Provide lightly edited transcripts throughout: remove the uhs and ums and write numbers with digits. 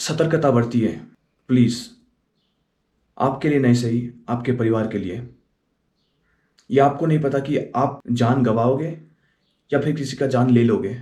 सतर्कता बरतिए प्लीज़। आपके लिए नहीं सही, आपके परिवार के लिए। ये आपको नहीं पता कि आप जान गंवाओगे या फिर किसी का जान ले लोगे।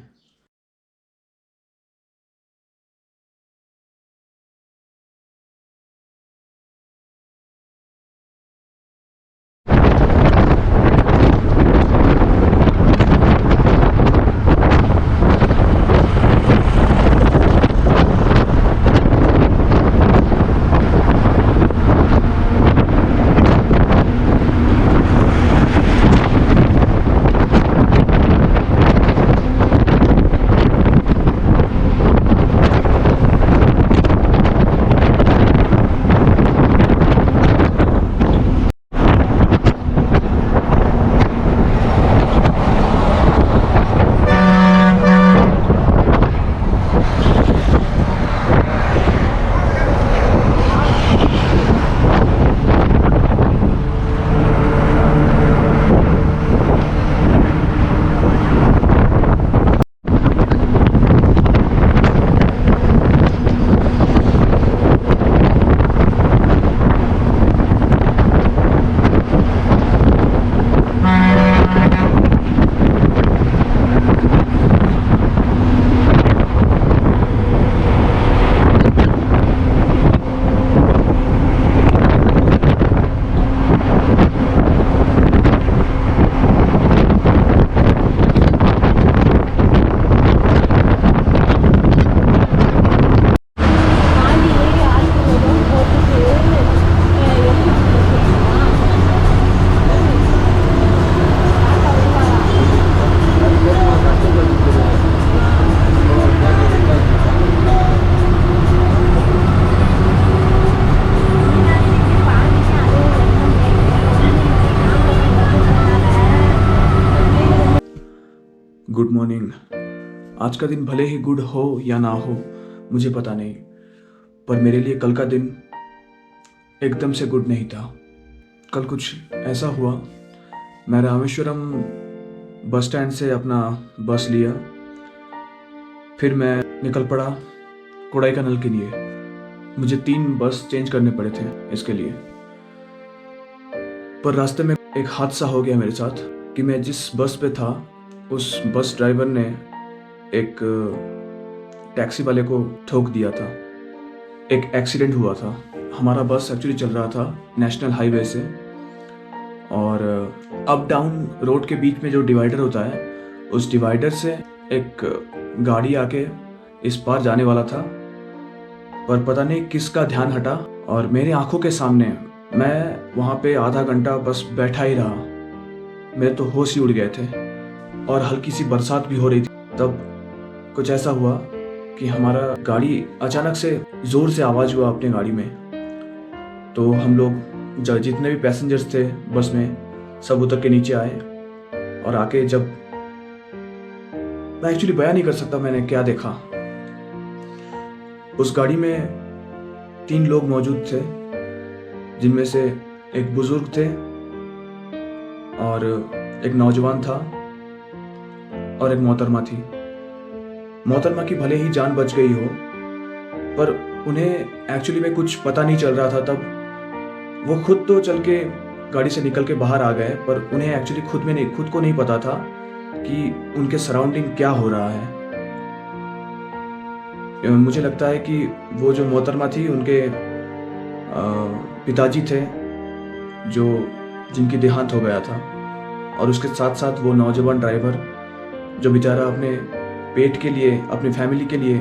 Good morning. आज का दिन भले ही गुड हो या ना हो मुझे पता नहीं, पर मेरे लिए कल का दिन एकदम से गुड नहीं था। कल कुछ ऐसा हुआ, मैं रामेश्वरम बस स्टैंड से अपना बस लिया, फिर मैं निकल पड़ा कोडाईकनाल के लिए। मुझे 3 बस चेंज करने पड़े थे इसके लिए, पर रास्ते में एक हादसा हो गया मेरे साथ कि मैं जिस बस पे था उस बस ड्राइवर ने एक टैक्सी वाले को ठोक दिया था। एक एक्सीडेंट हुआ था। हमारा बस एक्चुअली चल रहा था नेशनल हाईवे से, और अप डाउन रोड के बीच में जो डिवाइडर होता है उस डिवाइडर से एक गाड़ी आके इस पार जाने वाला था, पर पता नहीं किसका ध्यान हटा और मेरे आंखों के सामने मैं वहाँ पे आधा घंटा बस बैठा ही रहा। मेरे तो होश ही उड़ गए थे और हल्की सी बरसात भी हो रही थी। तब कुछ ऐसा हुआ कि हमारा गाड़ी अचानक से ज़ोर से आवाज़ हुआ अपने गाड़ी में। तो हम लोग जितने भी पैसेंजर्स थे बस में सब उतर के नीचे आए, और आके जब मैं एक्चुअली बयान नहीं कर सकता मैंने क्या देखा। उस गाड़ी में 3 लोग मौजूद थे, जिनमें से एक बुजुर्ग थे और एक नौजवान था और एक मोहतरमा थी। मोहतरमा की भले ही जान बच गई हो, पर उन्हें एक्चुअली में कुछ पता नहीं चल रहा था। तब वो खुद तो चल के गाड़ी से निकल के बाहर आ गए, पर उन्हें एक्चुअली खुद को नहीं पता था कि उनके सराउंडिंग क्या हो रहा है। मुझे लगता है कि वो जो मोहतरमा थी उनके पिताजी थे जिनकी देहांत हो गया था, और उसके साथ साथ वो नौजवान ड्राइवर जो बेचारा अपने पेट के लिए, अपनी फैमिली के लिए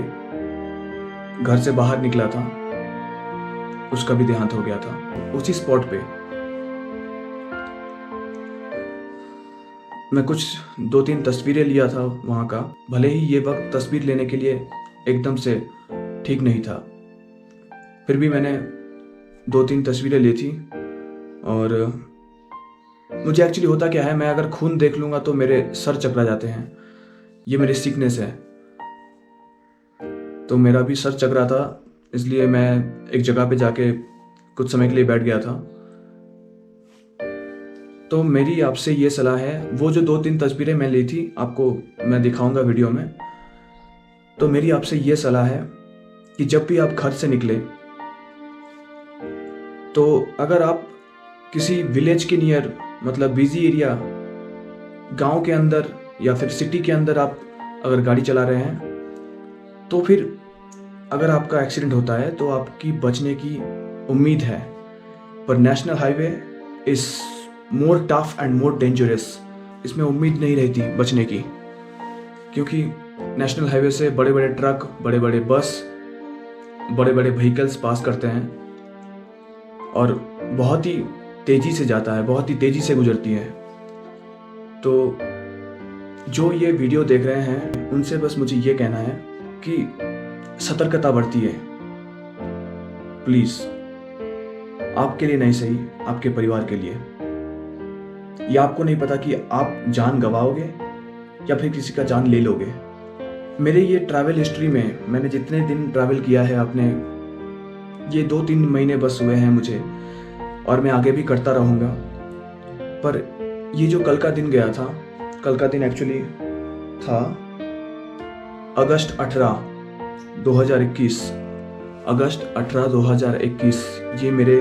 घर से बाहर निकला था, उसका भी देहांत हो गया था उसी स्पॉट पे। मैं कुछ 2-3 तस्वीरें लिया था वहाँ का। भले ही ये वक्त तस्वीर लेने के लिए एकदम से ठीक नहीं था, फिर भी मैंने 2-3 तस्वीरें ली थी। और मुझे एक्चुअली होता क्या है, मैं अगर खून देख लूँगा तो मेरे सर चकरा जाते हैं। ये मेरी सीकनेस है। तो मेरा भी सर चकरा था, इसलिए मैं एक जगह पे जाके कुछ समय के लिए बैठ गया था। तो मेरी आपसे ये सलाह है, वो जो 2-3 तस्वीरें मैं ली थी आपको मैं दिखाऊंगा वीडियो में। तो मेरी आपसे ये सलाह है कि जब भी आप घर से निकले तो अगर आप किसी विलेज के नियर, मतलब बिजी एरिया, गांव के अंदर या फिर सिटी के अंदर आप अगर गाड़ी चला रहे हैं तो फिर अगर आपका एक्सीडेंट होता है तो आपकी बचने की उम्मीद है। पर national highway is more tough and more dangerous. इसमें उम्मीद नहीं रहती बचने की, क्योंकि नेशनल हाईवे से बड़े बड़े ट्रक, बड़े बड़े बस, बड़े बड़े व्हीकल्स पास करते हैं और बहुत ही तेज़ी से जाता है, बहुत ही तेज़ी से गुजरती है। तो जो ये वीडियो देख रहे हैं उनसे बस मुझे ये कहना है कि सतर्कता बरतिए प्लीज़, आपके लिए नहीं सही, आपके परिवार के लिए। ये आपको नहीं पता कि आप जान गंवाओगे या फिर किसी का जान ले लोगे। मेरे ये ट्रैवल हिस्ट्री में मैंने जितने दिन ट्रैवल किया है, अपने ये 2-3 महीने बस हुए हैं मुझे, और मैं आगे भी करता रहूँगा। पर ये जो कल का दिन गया था, कल का दिन एक्चुअली था अगस्त 18, 2021। अगस्त 18, 2021 ये मेरे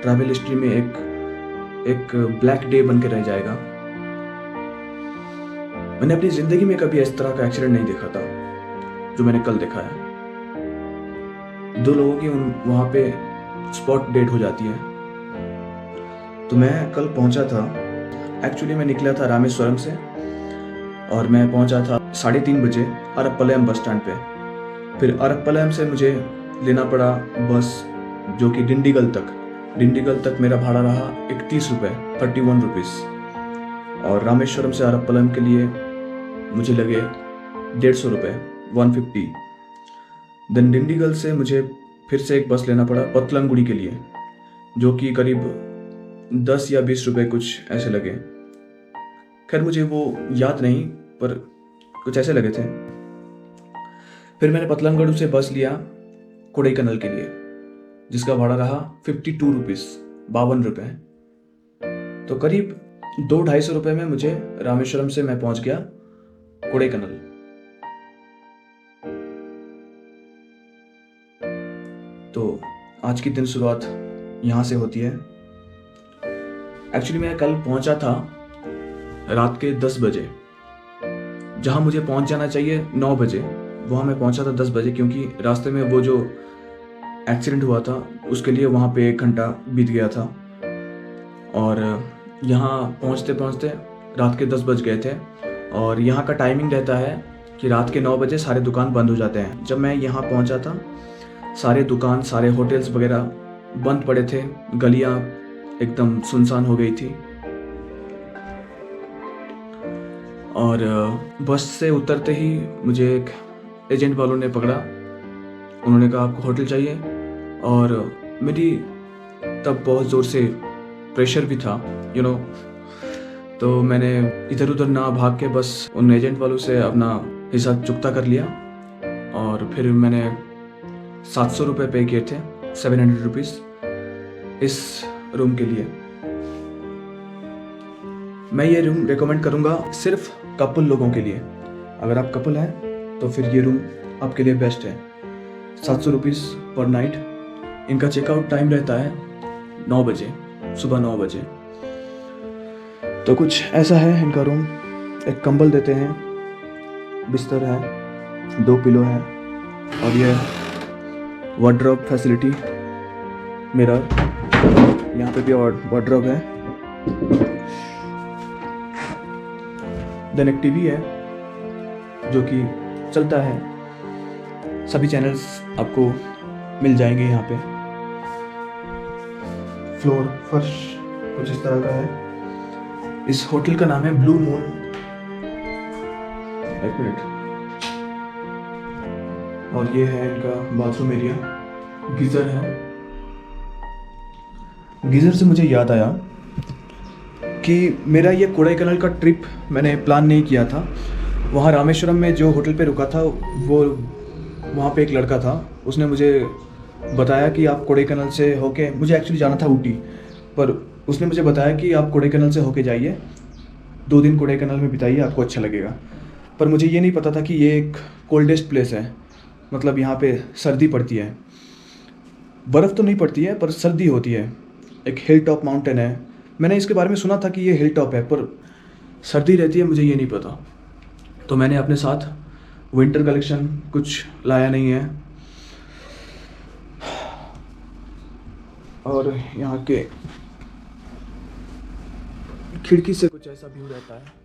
ट्रैवल हिस्ट्री में एक ब्लैक डे बन के रह जाएगा। मैंने अपनी ज़िंदगी में कभी इस तरह का एक्सीडेंट नहीं देखा था जो मैंने कल देखा है। 2 लोगों की वहाँ पे स्पॉट डेट हो जाती है। तो मैं कल पहुँचा था, एक्चुअली मैं निकला था रामेश्वरम से और मैं पहुँचा था 3:30 बजे अरप्पलयम बस स्टैंड पे। फिर अरप्पलयम से मुझे लेना पड़ा बस जो कि डिंडीगल तक मेरा भाड़ा रहा 31 रुपये, 31 रुपीज़। और रामेश्वरम से अरप्पलयम के लिए मुझे लगे 150 रुपये, 150। देन डिंडीगल से मुझे फिर से एक बस लेना पड़ा पतलंगुड़ी के लिए, जो कि करीब 10 या 20 रुपये कुछ ऐसे लगे। खैर मुझे वो याद नहीं, पर कुछ ऐसे लगे थे। फिर मैंने पतलंगुड़ी से बस लिया कोडाईकनाल के लिए, जिसका भाड़ा रहा 52 रुपीज़, 52 रुपये। तो करीब 200-250 रुपये में मुझे रामेश्वरम से मैं पहुंच गया कोडाईकनाल। तो आज की दिन शुरुआत यहाँ से होती है। एक्चुअली मैं कल पहुंचा था रात के 10 बजे, जहाँ मुझे पहुंच जाना चाहिए 9 बजे, वहाँ मैं पहुंचा था 10 बजे, क्योंकि रास्ते में वो जो एक्सीडेंट हुआ था उसके लिए वहाँ पे 1 घंटा बीत गया था। और यहाँ पहुँचते पहुँचते रात के 10 बज गए थे। और यहाँ का टाइमिंग रहता है कि रात के 9 बजे सारे दुकान बंद हो जाते हैं। जब मैं यहाँ पहुँचा था सारे दुकान, सारे होटल्स वगैरह बंद पड़े थे, गलियाँ एकदम सुनसान हो गई थी। और बस से उतरते ही मुझे एक एजेंट वालों ने पकड़ा। उन्होंने कहा आपको होटल चाहिए, और मेरी तब बहुत ज़ोर से प्रेशर भी था, तो मैंने इधर उधर ना भाग के बस उन एजेंट वालों से अपना हिसाब चुकता कर लिया। और फिर मैंने 700 रुपये पे किए थे, 700 रुपीज़ इस रूम के लिए। मैं ये रूम रेकमेंड करूँगा सिर्फ कपल लोगों के लिए। अगर आप कपल हैं तो फिर ये रूम आपके लिए बेस्ट है। 700 रुपीज़ पर नाइट। इनका चेकआउट टाइम रहता है 9 बजे, सुबह 9 बजे। तो कुछ ऐसा है इनका रूम। एक कंबल देते हैं, बिस्तर है, 2 पिलो है, और ये वार्डरोब फैसिलिटी, मिरर, यहाँ पे भी वार्डरोब है। देन एक टीवी है जो कि चलता है, सभी चैनल्स आपको मिल जाएंगे यहाँ पे। फ्लोर, फर्श कुछ इस तरह का है। इस होटल का नाम है ब्लू मून। एक मिनट। और ये है इनका बाथरूम एरिया, गीजर है। गीजर से मुझे याद आया कि मेरा ये कोडाईकनाल का ट्रिप मैंने प्लान नहीं किया था। वहाँ रामेश्वरम में जो होटल पे रुका था, वो वहाँ पे एक लड़का था, उसने मुझे बताया कि आप कोडाईकनाल से होके, मुझे एक्चुअली जाना था ऊटी, पर उसने मुझे बताया कि आप कोडाईकनाल से होके जाइए, 2 दिन कोडाईकनाल में बिताइए, आपको अच्छा लगेगा। पर मुझे ये नहीं पता था कि ये एक कोल्डेस्ट प्लेस है, मतलब यहाँ पे सर्दी पड़ती है, बर्फ़ तो नहीं पड़ती है पर सर्दी होती है। एक हिल टॉप माउंटेन है, मैंने इसके बारे में सुना था कि ये हिल टॉप है, पर सर्दी रहती है मुझे ये नहीं पता। तो मैंने अपने साथ विंटर कलेक्शन कुछ लाया नहीं है, और यहाँ के खिड़की से कुछ ऐसा व्यू रहता है।